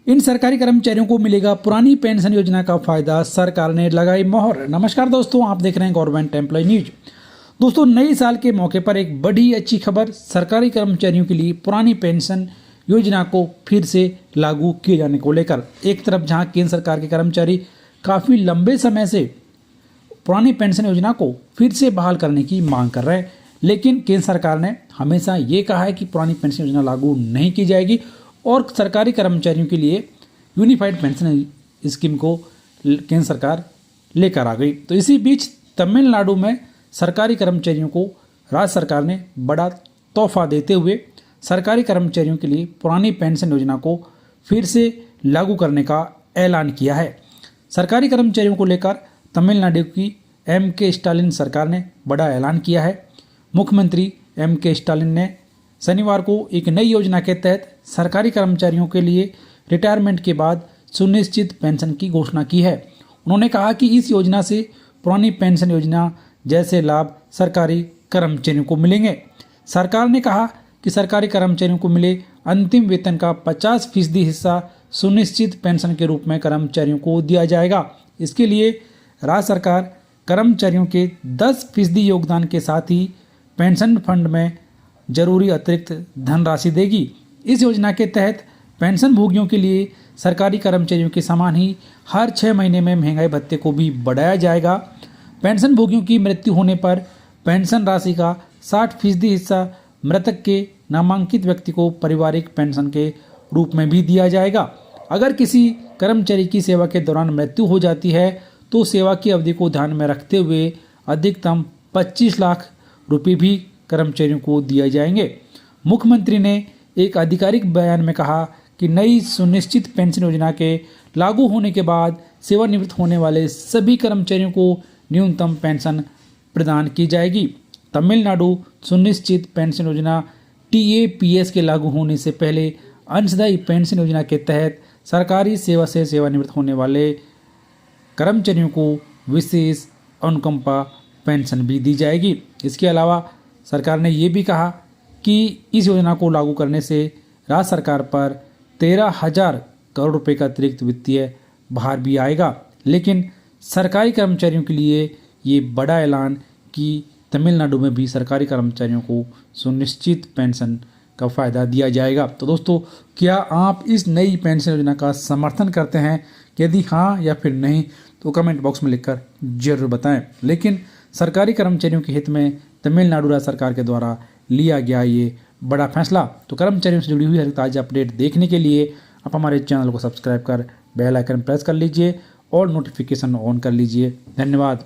इन सरकारी कर्मचारियों को मिलेगा पुरानी पेंशन योजना का फायदा, सरकार ने लगाई मोहर। नमस्कार दोस्तों, आप देख रहे हैं गवर्नमेंट एम्प्लॉय न्यूज। दोस्तों, नई साल के मौके पर एक बड़ी अच्छी खबर, सरकारी कर्मचारियों के लिए पुरानी पेंशन योजना को फिर से लागू किए जाने को लेकर। एक तरफ जहां केंद्र सरकार के कर्मचारी काफ़ी लंबे समय से पुरानी पेंशन योजना को फिर से बहाल करने की मांग कर रहे हैं, लेकिन केंद्र सरकार ने हमेशा ये कहा है कि पुरानी पेंशन योजना लागू नहीं की जाएगी और सरकारी कर्मचारियों के लिए यूनिफाइड पेंशन स्कीम को केंद्र सरकार लेकर आ गई। तो इसी बीच तमिलनाडु में सरकारी कर्मचारियों को राज्य सरकार ने बड़ा तोहफा देते हुए सरकारी कर्मचारियों के लिए पुरानी पेंशन योजना को फिर से लागू करने का ऐलान किया है। सरकारी कर्मचारियों को लेकर तमिलनाडु की M.K. स्टालिन सरकार ने बड़ा ऐलान किया है। मुख्यमंत्री M.K. स्टालिन ने शनिवार को एक नई योजना के तहत सरकारी कर्मचारियों के लिए रिटायरमेंट के बाद सुनिश्चित पेंशन की घोषणा की है। उन्होंने कहा कि इस योजना से पुरानी पेंशन योजना जैसे लाभ सरकारी कर्मचारियों को मिलेंगे। सरकार ने कहा कि सरकारी कर्मचारियों को मिले अंतिम वेतन का 50% हिस्सा सुनिश्चित पेंशन के रूप में कर्मचारियों को दिया जाएगा। इसके लिए राज्य सरकार कर्मचारियों के 10% योगदान के साथ ही पेंशन फंड में जरूरी अतिरिक्त धनराशि देगी। इस योजना के तहत पेंशन भोगियों के लिए सरकारी कर्मचारियों के समान ही हर 6 महीने में महंगाई भत्ते को भी बढ़ाया जाएगा। पेंशन भोगियों की मृत्यु होने पर पेंशन राशि का 60% हिस्सा मृतक के नामांकित व्यक्ति को पारिवारिक पेंशन के रूप में भी दिया जाएगा। अगर किसी कर्मचारी की सेवा के दौरान मृत्यु हो जाती है तो सेवा की अवधि को ध्यान में रखते हुए अधिकतम 25 लाख रुपये भी कर्मचारियों को दिए जाएंगे। मुख्यमंत्री ने एक आधिकारिक बयान में कहा कि नई सुनिश्चित पेंशन योजना के लागू होने के बाद सेवानिवृत्त होने वाले सभी कर्मचारियों को न्यूनतम पेंशन प्रदान की जाएगी। तमिलनाडु सुनिश्चित पेंशन योजना TAPS के लागू होने से पहले अंशदायी पेंशन योजना के तहत सरकारी सेवा से सेवानिवृत्त होने वाले कर्मचारियों को विशेष अनुकंपा पेंशन भी दी जाएगी। इसके अलावा सरकार ने ये भी कहा कि इस योजना को लागू करने से राज्य सरकार पर 13,000 करोड़ रुपए का अतिरिक्त वित्तीय भार भी आएगा। लेकिन सरकारी कर्मचारियों के लिए ये बड़ा ऐलान कि तमिलनाडु में भी सरकारी कर्मचारियों को सुनिश्चित पेंशन का फ़ायदा दिया जाएगा। तो दोस्तों, क्या आप इस नई पेंशन योजना का समर्थन करते हैं? यदि हाँ या फिर नहीं तो कमेंट बॉक्स में लिखकर जरूर बताएं। लेकिन सरकारी कर्मचारियों के हित में तमिलनाडु राज्य सरकार के द्वारा लिया गया ये बड़ा फैसला। तो कर्मचारियों से जुड़ी हुई हर ताज़ा अपडेट देखने के लिए आप हमारे चैनल को सब्सक्राइब कर बेल आइकन प्रेस कर लीजिए और नोटिफिकेशन ऑन कर लीजिए। धन्यवाद।